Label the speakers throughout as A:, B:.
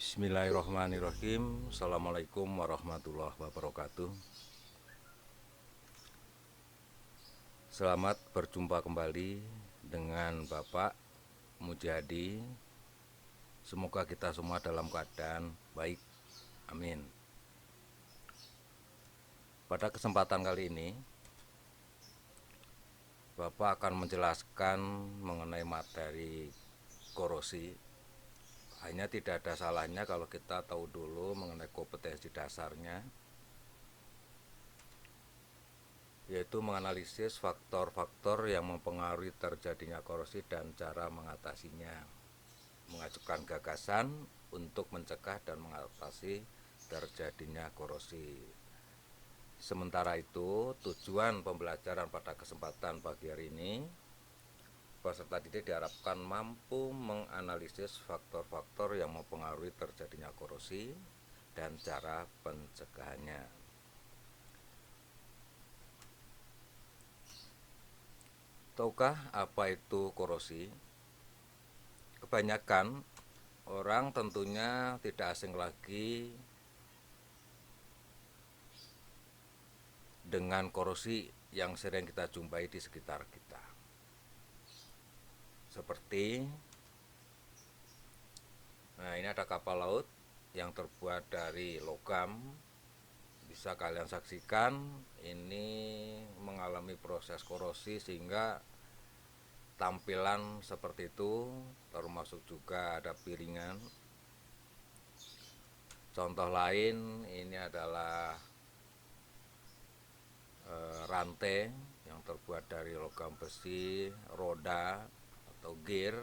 A: Bismillahirrahmanirrahim. Assalamualaikum warahmatullahi wabarakatuh. Selamat berjumpa kembali dengan Bapak Mujadi. Semoga kita semua dalam keadaan baik. Amin. Pada kesempatan kali ini, Bapak akan menjelaskan mengenai materi korosi. Hanya tidak ada salahnya kalau kita tahu dulu mengenai kompetensi dasarnya, yaitu menganalisis faktor-faktor yang mempengaruhi terjadinya korosi dan cara mengatasinya, mengajukan gagasan untuk mencegah dan mengatasi terjadinya korosi. Sementara itu, tujuan pembelajaran pada kesempatan pagi hari ini, peserta didik diharapkan mampu menganalisis faktor-faktor yang mempengaruhi terjadinya korosi dan cara pencegahannya. Tahukah apa itu korosi? Kebanyakan orang tentunya tidak asing lagi dengan korosi yang sering kita jumpai di sekitar kita. Seperti, nah ini ada kapal laut yang terbuat dari logam. Bisa kalian saksikan, ini mengalami proses korosi sehingga tampilan seperti itu, termasuk juga ada piringan. Contoh lain, ini adalah rantai yang terbuat dari logam besi, roda atau gear.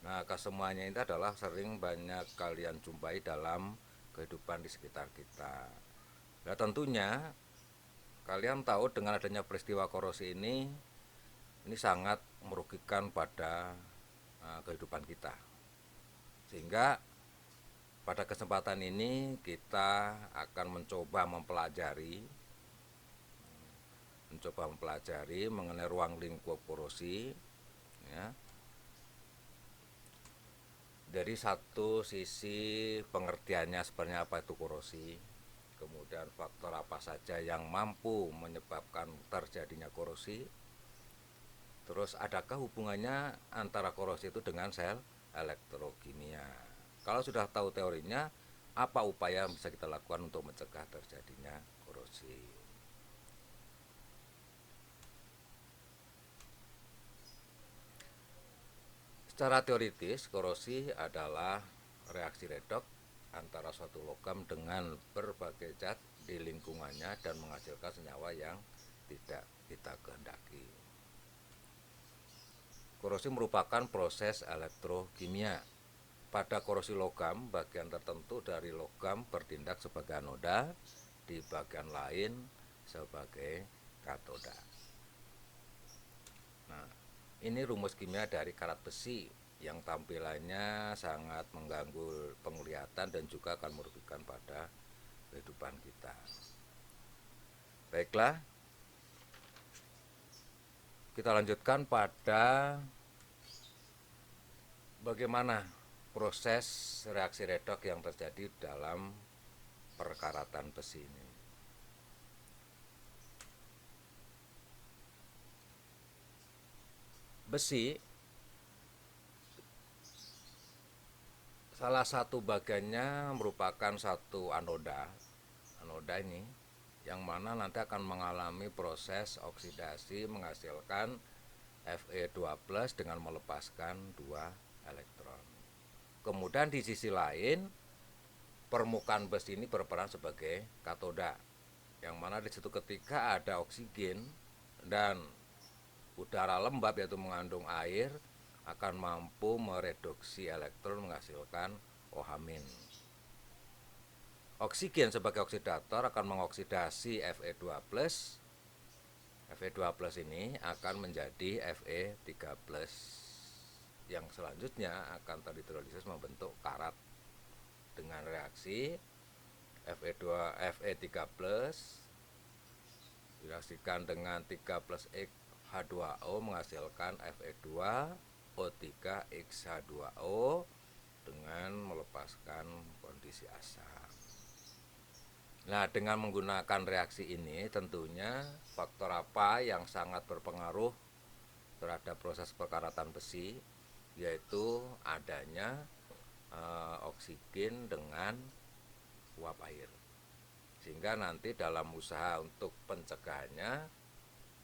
A: Nah, kesemuanya itu adalah sering banyak kalian jumpai dalam kehidupan di sekitar kita. Nah, tentunya kalian tahu dengan adanya peristiwa korosi ini sangat merugikan pada kehidupan kita. Sehingga pada kesempatan ini kita akan mencoba mempelajari mengenai ruang lingkup korosi, ya. Dari satu sisi pengertiannya sebenarnya apa itu korosi, kemudian faktor apa saja yang mampu menyebabkan terjadinya korosi, terus adakah hubungannya antara korosi itu dengan sel elektrokimia. Kalau sudah tahu teorinya, apa upaya yang bisa kita lakukan untuk mencegah terjadinya korosi. Secara teoritis, korosi adalah reaksi redoks antara suatu logam dengan berbagai zat di lingkungannya dan menghasilkan senyawa yang tidak kita kehendaki. Korosi merupakan proses elektrokimia. Pada korosi logam, bagian tertentu dari logam bertindak sebagai anoda, di bagian lain sebagai katoda. Nah, ini rumus kimia dari karat besi yang tampilannya sangat mengganggu penglihatan dan juga akan merugikan pada kehidupan kita. Baiklah, kita lanjutkan pada bagaimana proses reaksi redoks yang terjadi dalam perkaratan besi ini. Besi salah satu bagiannya merupakan satu anoda. Anoda ini yang mana nanti akan mengalami proses oksidasi menghasilkan Fe2+ dengan melepaskan 2 elektron. Kemudian di sisi lain, permukaan besi ini berperan sebagai katoda, yang mana di situ ketika ada oksigen dan udara lembab yaitu mengandung air akan mampu mereduksi elektron menghasilkan OH-. Oksigen sebagai oksidator akan mengoksidasi Fe2+. Fe2+ ini akan menjadi Fe3+, yang selanjutnya akan terhidrolisis membentuk karat dengan reaksi Fe3+ direaksikan dengan 3+X H2O menghasilkan Fe2O3 XH2O dengan melepaskan kondisi asam. Nah, dengan menggunakan reaksi ini tentunya faktor apa yang sangat berpengaruh terhadap proses perkaratan besi, yaitu adanya oksigen dengan uap air. Sehingga nanti dalam usaha untuk pencegahannya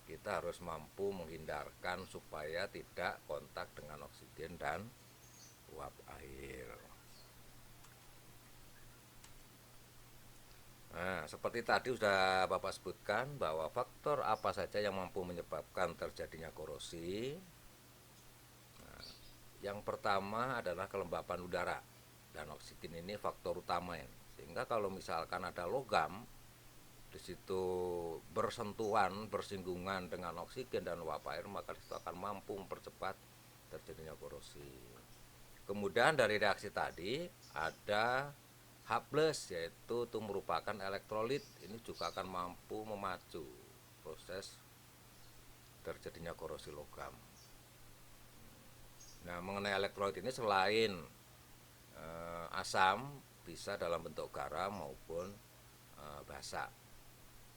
A: kita harus mampu menghindarkan supaya tidak kontak dengan oksigen dan uap air. Nah, seperti tadi sudah Bapak sebutkan bahwa faktor apa saja yang mampu menyebabkan terjadinya korosi. Nah, yang pertama adalah kelembapan udara, dan oksigen ini faktor utama ya. Sehingga kalau misalkan ada logam di situ bersentuhan, bersinggungan dengan oksigen dan uap air, maka itu akan mampu mempercepat terjadinya korosi. Kemudian dari reaksi tadi ada H+, yaitu itu merupakan elektrolit. Ini juga akan mampu memacu proses terjadinya korosi logam. Nah, mengenai elektrolit ini selain asam, bisa dalam bentuk garam maupun basa.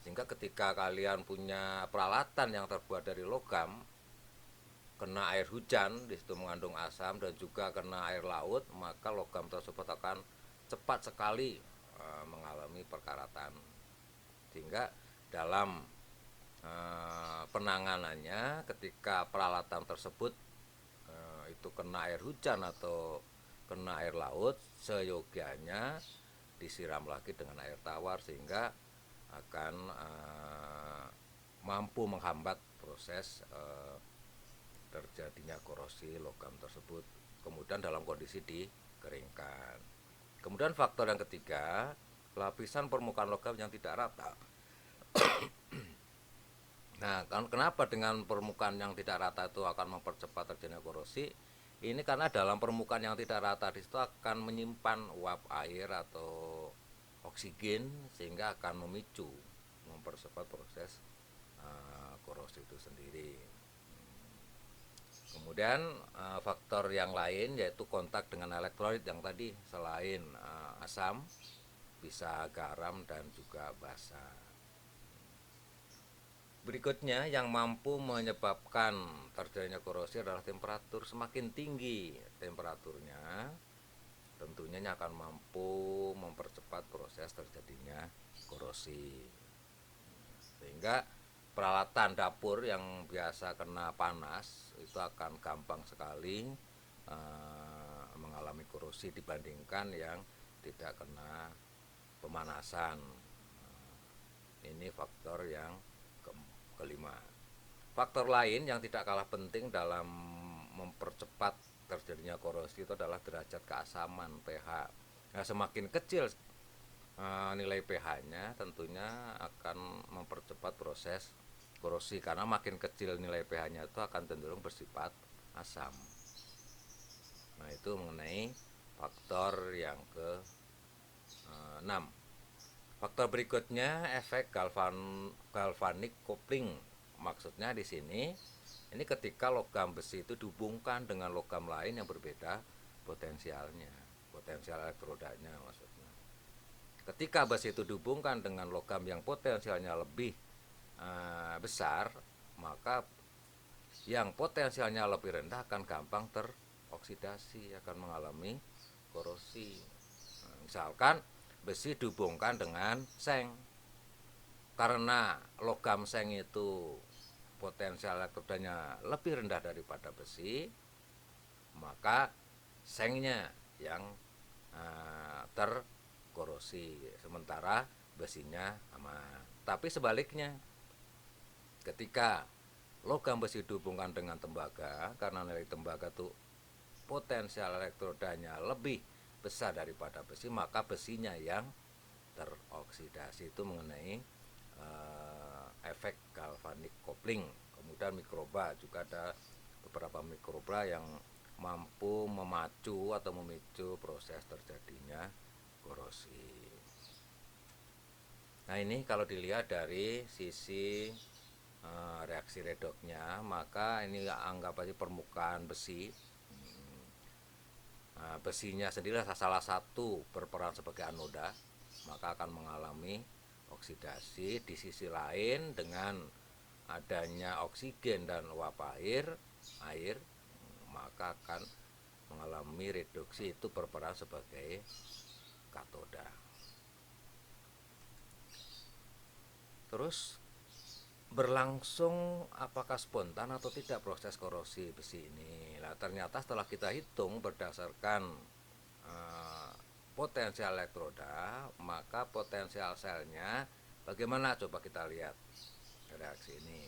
A: Sehingga ketika kalian punya peralatan yang terbuat dari logam, kena air hujan, di situ mengandung asam, dan juga kena air laut, maka logam tersebut akan cepat sekali mengalami perkaratan. Sehingga dalam penanganannya, ketika peralatan tersebut itu kena air hujan atau kena air laut, seyogianya disiram lagi dengan air tawar sehingga akan mampu menghambat proses terjadinya korosi logam tersebut. Kemudian dalam kondisi dikeringkan. Kemudian faktor yang ketiga, lapisan permukaan logam yang tidak rata. Nah, kenapa dengan permukaan yang tidak rata itu akan mempercepat terjadinya korosi? Ini karena dalam permukaan yang tidak rata di situ akan menyimpan uap air atau oksigen, sehingga akan memicu, mempercepat proses korosi itu sendiri. Kemudian faktor yang lain yaitu kontak dengan elektrolit yang tadi, selain asam, bisa garam dan juga basa. Berikutnya yang mampu menyebabkan terjadinya korosi adalah temperatur. Semakin tinggi temperaturnya, tentunya akan mampu mempercepat proses terjadinya korosi. Sehingga peralatan dapur yang biasa kena panas itu akan gampang sekali mengalami korosi dibandingkan yang tidak kena pemanasan. Ini faktor yang kelima. Faktor lain yang tidak kalah penting dalam mempercepat terjadinya korosi itu adalah derajat keasaman, pH. Nah, semakin kecil nilai pH-nya tentunya akan mempercepat proses korosi, karena makin kecil nilai pH-nya itu akan cenderung bersifat asam. Nah, itu mengenai faktor yang ke-6. Faktor berikutnya efek galvanik coupling. Maksudnya di sini, ini ketika logam besi itu dihubungkan dengan logam lain yang berbeda potensialnya, potensial elektrodanya maksudnya. Ketika besi itu dihubungkan dengan logam yang potensialnya lebih besar, maka yang potensialnya lebih rendah akan gampang teroksidasi, akan mengalami korosi. Nah, misalkan besi dihubungkan dengan seng, karena logam seng itu potensial elektrodanya lebih rendah daripada besi, maka sengnya yang terkorosi, sementara besinya aman. Tapi sebaliknya, ketika logam besi dihubungkan dengan tembaga, karena nilai tembaga itu potensial elektrodanya lebih besar daripada besi, maka besinya yang teroksidasi. Itu mengenai efek galvanik coupling. Kemudian mikroba, juga ada beberapa mikroba yang mampu memacu atau memicu proses terjadinya korosi. Nah, ini kalau dilihat dari sisi reaksi redoknya, maka ini anggap aja permukaan besi. Nah, besinya sendiri salah satu berperan sebagai anoda, maka akan mengalami oksidasi. Di sisi lain dengan adanya oksigen dan uap air maka akan mengalami reduksi, itu berperan sebagai katoda. Terus berlangsung apakah spontan atau tidak proses korosi besi ini? Nah, ternyata setelah kita hitung berdasarkan potensial elektroda, maka potensial selnya bagaimana, coba kita lihat reaksi ini.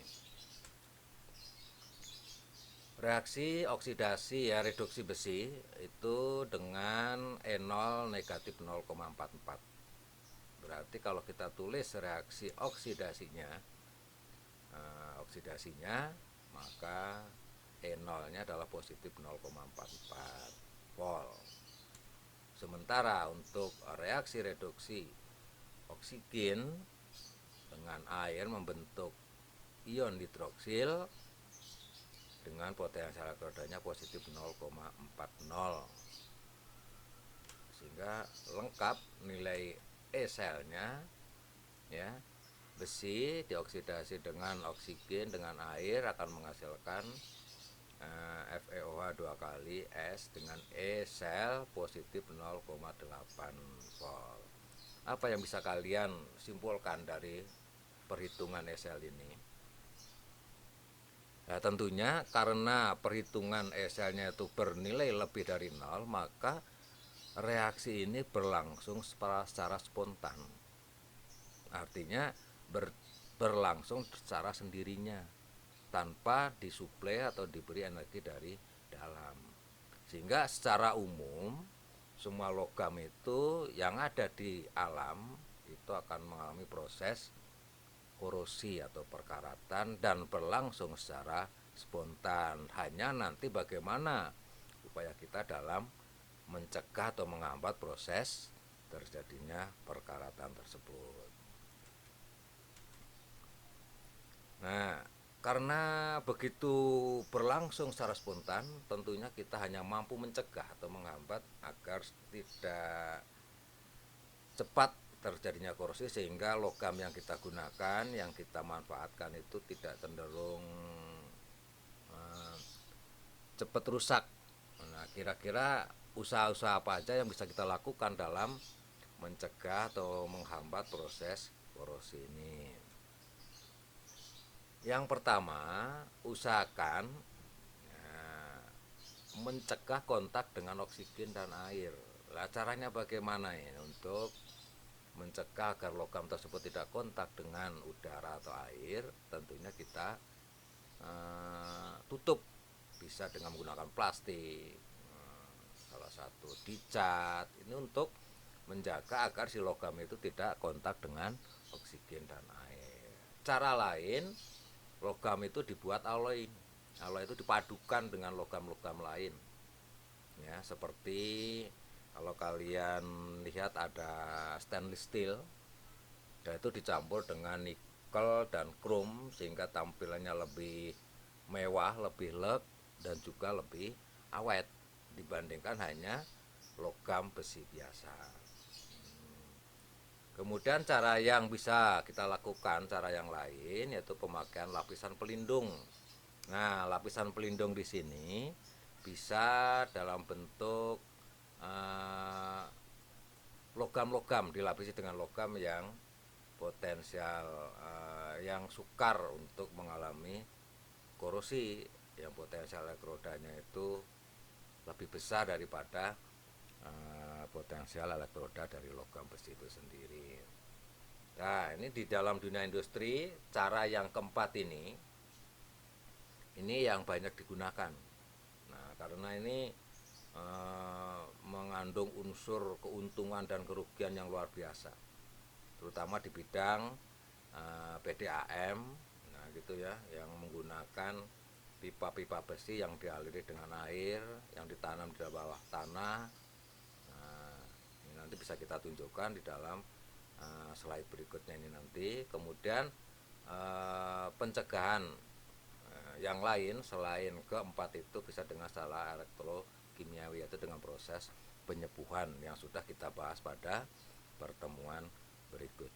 A: Reaksi oksidasi ya reduksi besi itu dengan E0 negatif 0,44. Berarti kalau kita tulis reaksi oksidasinya maka E0-nya adalah positif 0,44 volt. Sementara untuk reaksi reduksi oksigen dengan air membentuk ion hidroksil dengan potensial elektrodanya positif 0,40, sehingga lengkap nilai E selnya ya. Besi dioksidasi dengan oksigen dengan air akan menghasilkan FeOH 2 kali S dengan E sel positif 0,8 volt. Apa yang bisa kalian simpulkan dari perhitungan E sel ini? Nah, tentunya karena perhitungan E selnya itu bernilai lebih dari 0, maka reaksi ini berlangsung secara spontan. Artinya berlangsung secara sendirinya tanpa disuplai atau diberi energi dari dalam. Sehingga secara umum semua logam itu yang ada di alam itu akan mengalami proses korosi atau perkaratan dan berlangsung secara spontan. Hanya nanti bagaimana upaya kita dalam mencegah atau menghambat proses terjadinya perkaratan tersebut. Nah, karena begitu berlangsung secara spontan, tentunya kita hanya mampu mencegah atau menghambat agar tidak cepat terjadinya korosi, sehingga logam yang kita gunakan, yang kita manfaatkan itu tidak cenderung cepat rusak. Nah, kira-kira usaha-usaha apa aja yang bisa kita lakukan dalam mencegah atau menghambat proses korosi ini? Yang pertama, usahakan mencegah kontak dengan oksigen dan air. Nah, caranya bagaimana ini untuk mencegah agar logam tersebut tidak kontak dengan udara atau air? Tentunya kita tutup, bisa dengan menggunakan plastik, salah satu dicat, ini untuk menjaga agar si logam itu tidak kontak dengan oksigen dan air. Cara lain, logam itu dibuat alloy. Alloy itu dipadukan dengan logam-logam lain ya, seperti kalau kalian lihat ada stainless steel, dan itu dicampur dengan nikel dan krom sehingga tampilannya lebih mewah, lebih leg, dan juga lebih awet dibandingkan hanya logam besi biasa. Kemudian cara yang bisa kita lakukan, cara yang lain yaitu pemakaian lapisan pelindung. Nah, lapisan pelindung di sini bisa dalam bentuk logam-logam, dilapisi dengan logam yang potensial yang sukar untuk mengalami korosi, yang potensial elektrodanya itu lebih besar daripada potensial elektroda dari logam besi itu sendiri. Nah, ini di dalam dunia industri, cara yang keempat ini yang banyak digunakan. Nah, karena ini mengandung unsur keuntungan dan kerugian yang luar biasa, terutama di bidang PDAM, nah gitu ya, yang menggunakan pipa-pipa besi yang dialiri dengan air, yang ditanam di bawah tanah. Nah, ini nanti bisa kita tunjukkan di dalam slide berikutnya ini nanti. Kemudian pencegahan yang lain selain keempat itu bisa dengan skala kimiawi, yaitu dengan proses penyepuhan yang sudah kita bahas pada pertemuan berikut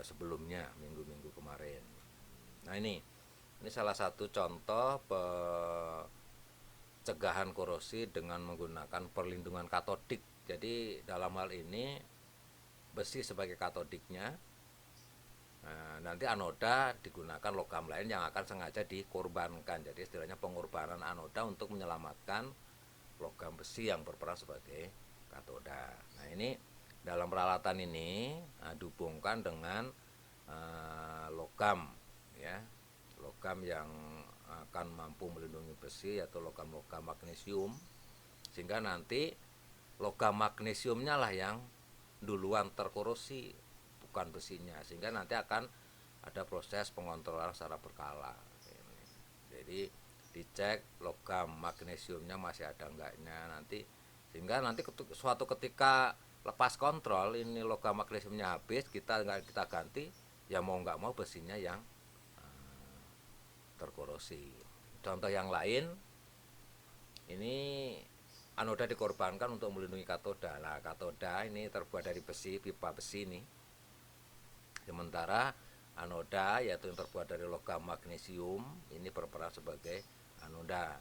A: sebelumnya minggu-minggu kemarin. Nah ini salah satu contoh pencegahan korosi dengan menggunakan perlindungan katodik. Jadi dalam hal ini besi sebagai katodiknya, nanti anoda digunakan logam lain yang akan sengaja dikorbankan. Jadi istilahnya pengorbanan anoda untuk menyelamatkan logam besi yang berperan sebagai katoda. Nah ini dalam peralatan ini dihubungkan dengan logam, ya, logam yang akan mampu melindungi besi atau logam-logam magnesium, sehingga nanti logam magnesiumnya lah yang duluan terkorosi, bukan besinya, sehingga nanti akan ada proses pengontrolan secara berkala. Jadi dicek logam magnesiumnya masih ada enggaknya nanti, sehingga nanti suatu ketika lepas kontrol ini logam magnesiumnya habis, kita ganti, ya mau nggak mau besinya yang terkorosi. Contoh yang lain, ini anoda dikorbankan untuk melindungi katoda. Nah, katoda ini terbuat dari besi, pipa besi ini. Sementara anoda yaitu yang terbuat dari logam magnesium ini berperan sebagai anoda.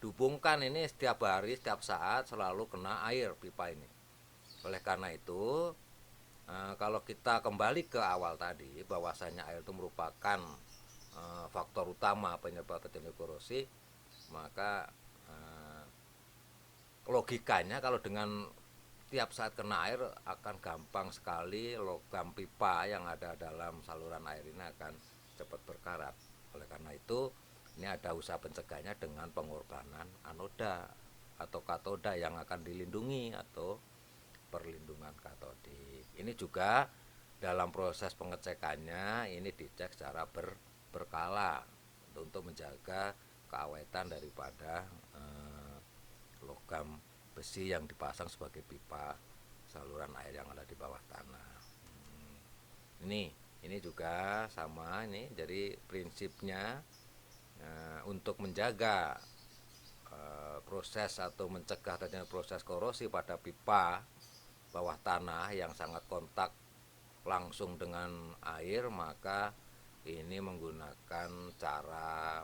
A: Dihubungkan ini setiap hari, setiap saat selalu kena air pipa ini. Oleh karena itu, kalau kita kembali ke awal tadi, bahwasanya air itu merupakan faktor utama penyebab terjadinya korosi, maka logikanya kalau dengan tiap saat kena air akan gampang sekali logam pipa yang ada dalam saluran air ini akan cepat berkarat. Oleh karena itu ini ada usaha pencegahnya dengan pengorbanan anoda atau katoda yang akan dilindungi atau perlindungan katodik. Ini juga dalam proses pengecekannya ini dicek secara berkala untuk menjaga keawetan daripada logam besi yang dipasang sebagai pipa saluran air yang ada di bawah tanah. Ini juga sama ini. Jadi prinsipnya untuk menjaga proses atau mencegah terjadinya proses korosi pada pipa bawah tanah yang sangat kontak langsung dengan air, maka ini menggunakan cara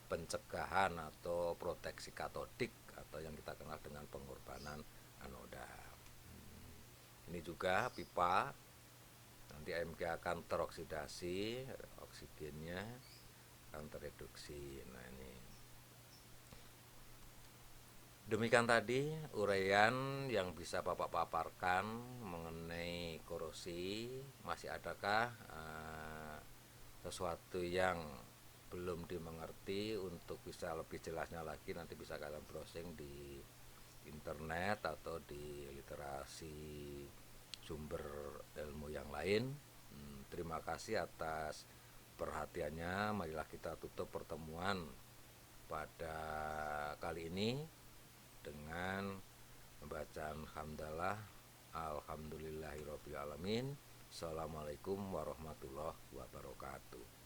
A: pencegahan atau proteksi katodik atau yang kita kenal dengan pengorbanan anoda. Ini juga pipa nanti AMG akan teroksidasi, oksigennya akan tereduksi. Nah ini demikian tadi uraian yang bisa Bapak paparkan mengenai korosi. Masih adakah sesuatu yang belum dimengerti? Untuk bisa lebih jelasnya lagi nanti bisa kalian browsing di internet atau di literasi sumber ilmu yang lain. Terima kasih atas perhatiannya. Marilah kita tutup pertemuan pada kali ini dengan membacaan hamdalah alhamdulillahirabbil alamin. Assalamualaikum warahmatullahi wabarakatuh.